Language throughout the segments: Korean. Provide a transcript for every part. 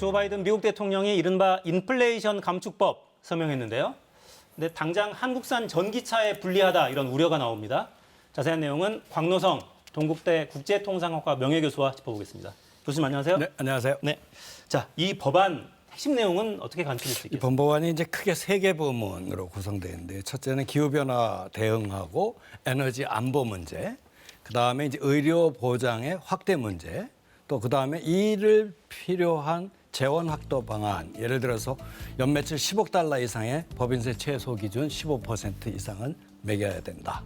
조 바이든 미국 대통령이 이른바 인플레이션 감축법 서명했는데요. 근데 당장 한국산 전기차에 불리하다 이런 우려가 나옵니다. 자세한 내용은 광노성 동국대 국제통상학과 명예교수와 짚어보겠습니다. 교수님 안녕하세요. 네, 안녕하세요. 네. 자, 이 법안 핵심 내용은 어떻게 간추릴 수 이 있겠습니까? 법안이 이제 크게 세 개 부문으로 구성되어 있는데 첫째는 기후변화 대응하고 에너지 안보 문제, 그다음에 이제 의료 보장의 확대 문제, 또 그다음에 이를 필요한 재원 확대 방안, 예를 들어서 연매출 10억 달러 이상의 법인세 최소 기준 15% 이상은 매겨야 된다.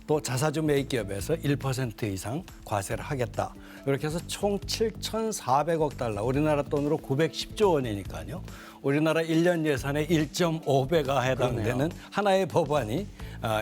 또 자사주 매입 기업에서 1% 이상 과세를 하겠다. 이렇게 해서 총 7,400억 달러, 우리나라 돈으로 910조 원이니까요. 우리나라 1년 예산의 1.5배가 해당되는 그러네요. 하나의 법안이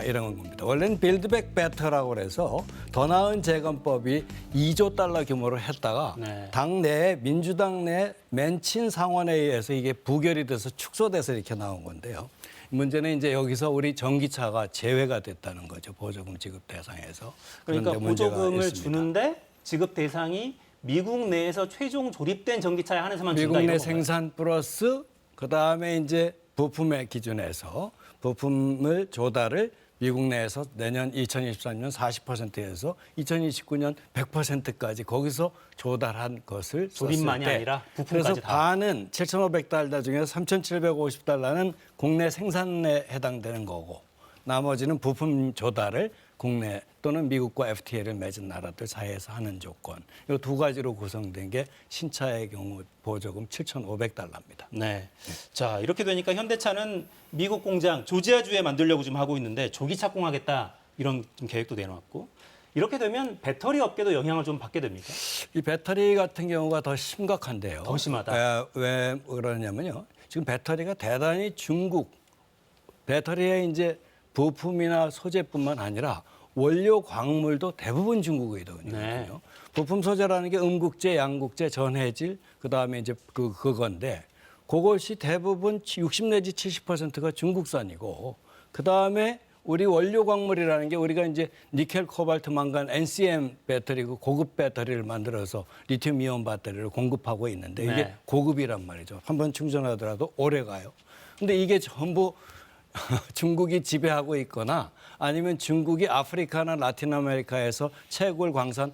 이런 겁니다. 원래는 빌드백 베터라고 해서 더 나은 재건법이 2조 달러 규모로 했다가 네. 당내 민주당 내 맨친 상원회의에서 이게 부결이 돼서 축소돼서 이렇게 나온 건데요. 문제는 이제 여기서 우리 전기차가 제외가 됐다는 거죠. 보조금 지급 대상에서. 그러니까 그런데 문제가 보조금을 있습니다. 주는데 지급 대상이 미국 내에서 최종 조립된 전기차에 한해서만 준다 미국 내 이런 건가요? 생산 플러스 그다음에 이제 부품의 기준에서 부품을 조달을 미국 내에서 내년 2023년 40%에서 2029년 100%까지 거기서 조달한 것을 조립만이 썼을 때 아니라 부품까지 그래서 다. 반은 7,500달러 중에서 3,750달러는 국내 생산에 해당되는 거고 나머지는 부품 조달을 국내 또는 미국과 FTA를 맺은 나라들 사이에서 하는 조건. 이 두 가지로 구성된 게 신차의 경우 보조금 7,500달러입니다. 네. 자, 이렇게 되니까 현대차는 미국 공장 조지아주에 만들려고 지금 하고 있는데 조기 착공하겠다 이런 좀 계획도 내놓았고 이렇게 되면 배터리 업계도 영향을 좀 받게 됩니까? 이 배터리 같은 경우가 더 심각한데요. 더 심하다. 왜 그러냐면요. 지금 배터리가 대단히 중국 배터리의 이제 부품이나 소재뿐만 아니라 원료 광물도 대부분 중국이거든요. 네. 부품 소재라는 게 음국재, 양국재, 전해질 그다음에 이제 그건데 그것이 대부분 60 내지 70%가 중국산이고 그다음에 우리 원료 광물이라는 게 우리가 이제 니켈, 코발트, 망간, NCM 배터리고 고급 배터리를 만들어서 리튬 이온 배터리를 공급하고 있는데 이게 네. 고급이란 말이죠. 한번 충전하더라도 오래 가요. 근데 이게 전부 중국이 지배하고 있거나 아니면 중국이 아프리카나 라틴 아메리카에서 채굴 광산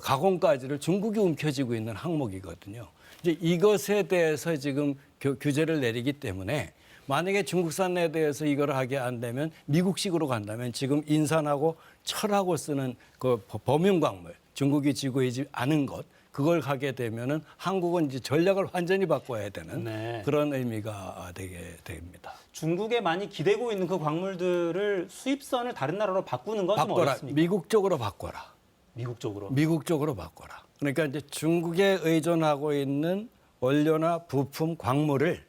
가공까지를 중국이 움켜쥐고 있는 항목이거든요. 이제 이것에 대해서 지금 규제를 내리기 때문에 만약에 중국산에 대해서 이걸 하게 안 되면 미국식으로 간다면 지금 인산하고 철하고 쓰는 그 범용 광물 중국이 지구이지 않은 것 그걸 가게 되면은 한국은 이제 전략을 완전히 바꿔야 되는 네. 그런 의미가 되게 됩니다. 중국에 많이 기대고 있는 그 광물들을 수입선을 다른 나라로 바꾸는 건 좀 바꿔라. 어렵습니까? 미국 쪽으로 바꿔라. 미국 쪽으로. 미국 쪽으로 바꿔라. 그러니까 이제 중국에 의존하고 있는 원료나 부품, 광물을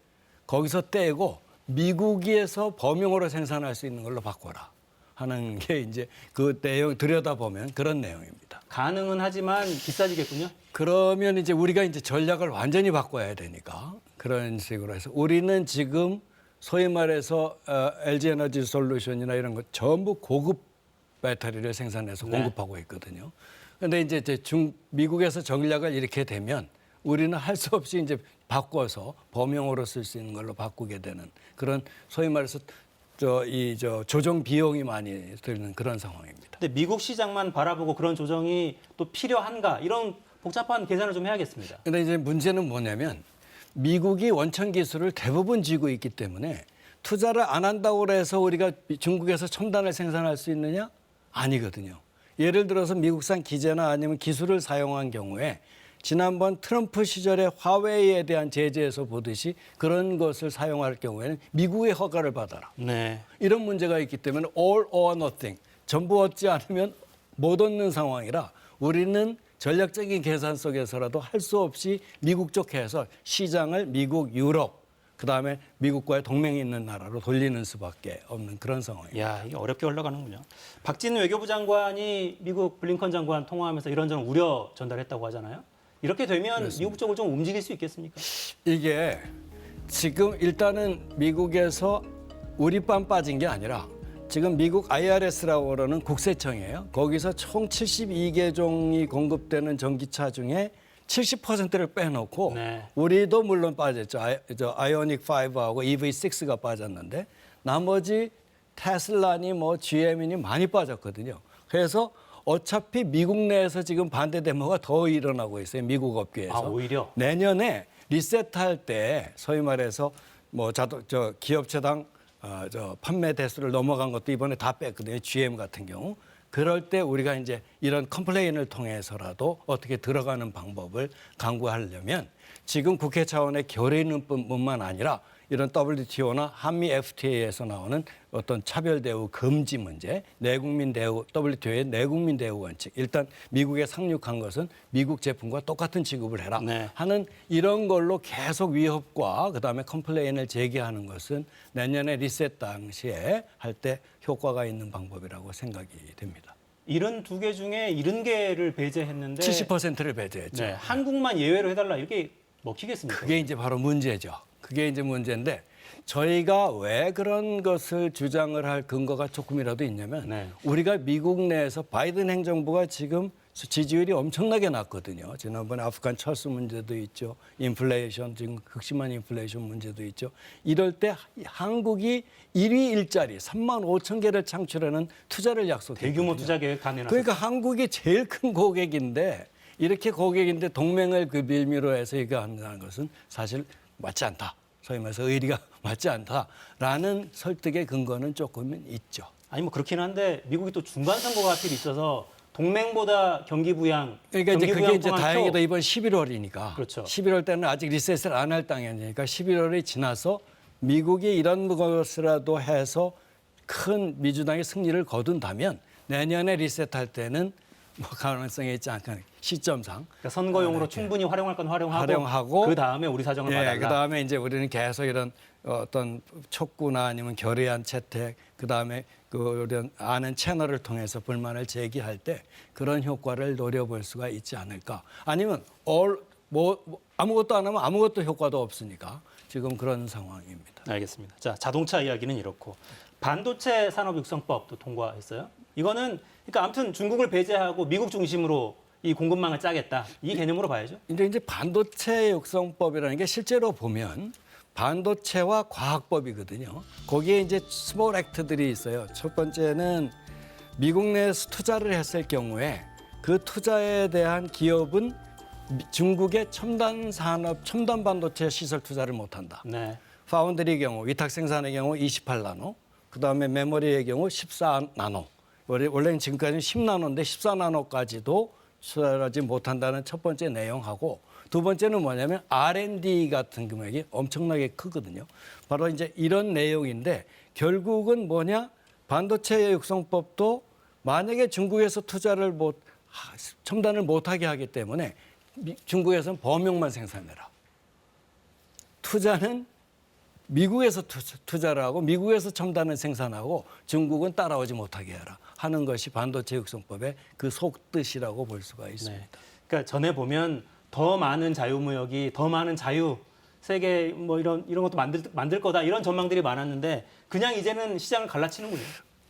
거기서 떼고 미국에서 범용으로 생산할 수 있는 걸로 바꿔라 하는 게 이제 그 내용 들여다보면 그런 내용입니다. 가능은 하지만 비싸지겠군요. 그러면 이제 우리가 이제 전략을 완전히 바꿔야 되니까 그런 식으로 해서 우리는 지금 소위 말해서 LG 에너지 솔루션이나 이런 거 전부 고급 배터리를 생산해서 네. 공급하고 있거든요. 그런데 이제 미국에서 전략을 이렇게 되면 우리는 할 수 없이 이제 바꿔서 범용으로 쓸 수 있는 걸로 바꾸게 되는 그런 소위 말해서 조정 비용이 많이 드는 그런 상황입니다. 근데 미국 시장만 바라보고 그런 조정이 또 필요한가 이런 복잡한 계산을 좀 해야겠습니다. 그런데 이제 문제는 뭐냐면 미국이 원천 기술을 대부분 쥐고 있기 때문에 투자를 안 한다고 해서 우리가 중국에서 첨단을 생산할 수 있느냐? 아니거든요. 예를 들어서 미국산 기재나 아니면 기술을 사용한 경우에 지난번 트럼프 시절에 화웨이에 대한 제재에서 보듯이 그런 것을 사용할 경우에는 미국의 허가를 받아라. 네. 이런 문제가 있기 때문에 all or nothing. 전부 얻지 않으면 못 얻는 상황이라 우리는 전략적인 계산 속에서라도 할 수 없이 미국 쪽에서 시장을 미국, 유럽, 그다음에 미국과의 동맹이 있는 나라로 돌리는 수밖에 없는 그런 상황입니다. 야, 이게 어렵게 올라가는군요. 박진 외교부 장관이 미국 블링컨 장관 통화하면서 이런저런 우려 전달했다고 하잖아요. 이렇게 되면 그렇습니다. 미국 쪽을 좀 움직일 수 있겠습니까? 이게 지금 일단은 미국에서 우리 반 빠진 게 아니라 지금 미국 IRS라고 그러는 국세청이에요. 거기서 총 72개 종이 공급되는 전기차 중에 70%를 빼놓고 네. 우리도 물론 빠졌죠. 아이오닉 5하고 EV6가 빠졌는데 나머지 테슬라니 뭐 GM이니 많이 빠졌거든요. 그래서 어차피 미국 내에서 지금 반대 데모가 더 일어나고 있어요. 미국 업계에서. 아, 오히려? 내년에 리셋할 때 소위 말해서 뭐 기업체당 판매 대수를 넘어간 것도 이번에 다 뺐거든요. GM 같은 경우. 그럴 때 우리가 이제 이런 컴플레인을 통해서라도 어떻게 들어가는 방법을 강구하려면 지금 국회 차원의 결의문뿐만 아니라 이런 WTO나 한미 FTA에서 나오는 어떤 차별 대우 금지 문제, 내국민 대우, WTO의 내국민 대우 원칙. 일단 미국에 상륙한 것은 미국 제품과 똑같은 취급을 해라 네. 하는 이런 걸로 계속 위협과 그다음에 컴플레인을 제기하는 것은 내년에 리셋 당시에 할 때 효과가 있는 방법이라고 생각이 됩니다. 72개 중에 70개를 배제했는데 70%를 배제했죠. 네, 한국만 예외로 해달라 이렇게 먹히겠습니까? 그게 이제 바로 문제죠. 그게 이제 문제인데 저희가 왜 그런 것을 주장을 할 근거가 조금이라도 있냐면 네. 우리가 미국 내에서 바이든 행정부가 지금 지지율이 엄청나게 낮거든요. 지난번에 아프간 철수 문제도 있죠. 인플레이션, 지금 극심한 인플레이션 문제도 있죠. 이럴 때 한국이 1위 일자리 3만 5천 개를 창출하는 투자를 약속했거든요. 대규모 투자 계획 다 내놨어요. 그러니까 한국이 제일 큰 고객인데 이렇게 고객인데 동맹을 그 빌미로 해서 이거 한다는 것은 사실 맞지 않다. 소위 말해서 의리가 맞지 않다라는 설득의 근거는 조금은 있죠. 아니 뭐 그렇긴 한데 미국이 또 중간 선거가 하필 있어서 동맹보다 경기 부양, 그러니까 이제 그게 이제 부양권을 다행히도 이번 11월이니까. 그렇죠. 11월 때는 아직 리셋을 안 할 당이니까 11월이 지나서 미국이 이런 것이라도 해서 큰 민주당의 승리를 거둔다면 내년에 리셋할 때는 뭐 가능성이 있지 않을까 시점상. 그러니까 선거용으로 충분히 활용할 건 활용하고 그 다음에 우리 사정을 예, 봐달라. 그 다음에 이제 우리는 계속 이런 어떤 촉구나 아니면 결의안 채택, 그 다음에 그 이런 아는 채널을 통해서 불만을 제기할 때 그런 효과를 노려볼 수가 있지 않을까. 아니면 아무것도 안 하면 아무것도 효과도 없으니까 지금 그런 상황입니다. 알겠습니다. 자, 자동차 이야기는 이렇고 반도체 산업 육성법도 통과했어요. 이거는 그러니까 아무튼 중국을 배제하고 미국 중심으로 이 공급망을 짜겠다. 이 개념으로 봐야죠. 이제 반도체 육성법이라는 게 실제로 보면 반도체와 과학법이거든요. 거기에 이제 스몰 액트들이 있어요. 첫 번째는 미국 내에서 투자를 했을 경우에 그 투자에 대한 기업은 중국의 첨단 산업, 첨단 반도체 시설 투자를 못한다. 네. 파운드리 경우, 위탁 생산의 경우 28나노, 그다음에 메모리의 경우 14나노. 원래는 지금까지는 10나노인데 14나노까지도 수출하지 못한다는 첫 번째 내용하고 두 번째는 뭐냐면 R&D 같은 금액이 엄청나게 크거든요. 바로 이제 이런 내용인데 결국은 뭐냐? 반도체 육성법도 만약에 중국에서 투자를 첨단을 못하게 하기 때문에 중국에서는 범용만 생산해라. 투자는 미국에서 투자를 하고 미국에서 첨단을 생산하고 중국은 따라오지 못하게 해라 하는 것이 반도체 육성법의 그 속뜻이라고 볼 수가 있습니다. 네. 그러니까 전에 보면 더 많은 자유무역이 더 많은 자유 세계 뭐 이런 것도 만들 거다 이런 전망들이 많았는데 그냥 이제는 시장을 갈라치는군요.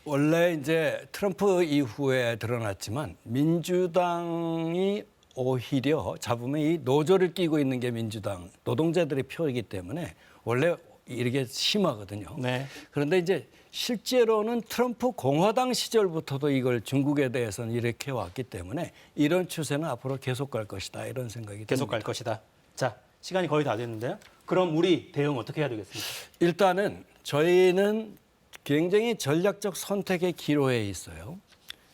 원래 이제 트럼프 이후에 드러났지만 민주당이 오히려 잡으면 이 노조를 끼고 있는 게 민주당 노동자들의 표이기 때문에 원래 이렇게 심하거든요. 네. 그런데 이제 실제로는 트럼프 공화당 시절부터도 이걸 중국에 대해서는 이렇게 왔기 때문에 이런 추세는 앞으로 계속 갈 것이다 이런 생각이 듭니다. 계속 갈 것이다. 자, 시간이 거의 다 됐는데요. 그럼 우리 대응 어떻게 해야 되겠습니까? 일단은 저희는 굉장히 전략적 선택의 기로에 있어요.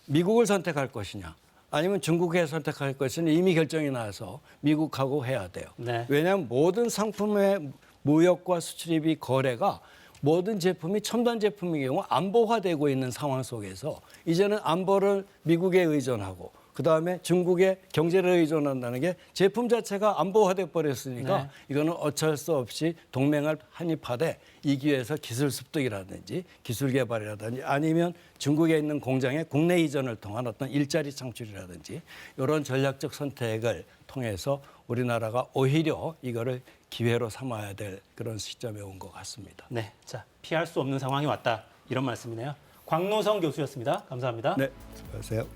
미국을 선택할 것이냐 아니면 중국에 선택할 것이냐 이미 결정이 나서 미국하고 해야 돼요. 네. 왜냐하면 모든 상품의 무역과 수출입이 거래가 모든 제품이 첨단 제품의 경우 안보화되고 있는 상황 속에서 이제는 안보를 미국에 의존하고 그다음에 중국의 경제를 의존한다는 게 제품 자체가 안보화돼 버렸으니까 네. 이거는 어쩔 수 없이 동맹을 한입하되 이 기회에서 기술 습득이라든지 기술 개발이라든지 아니면 중국에 있는 공장의 국내 이전을 통한 어떤 일자리 창출이라든지 이런 전략적 선택을 통해서 우리나라가 오히려 이거를 기회로 삼아야 될 그런 시점에 온 것 같습니다. 네. 자, 피할 수 없는 상황이 왔다. 이런 말씀이네요. 광노성 교수였습니다. 감사합니다. 네, 수고하세요.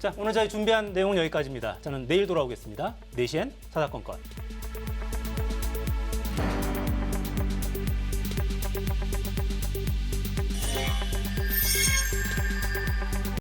자, 오늘 저희 준비한 내용은 여기까지입니다. 저는 내일 돌아오겠습니다. 4시엔 사사건건.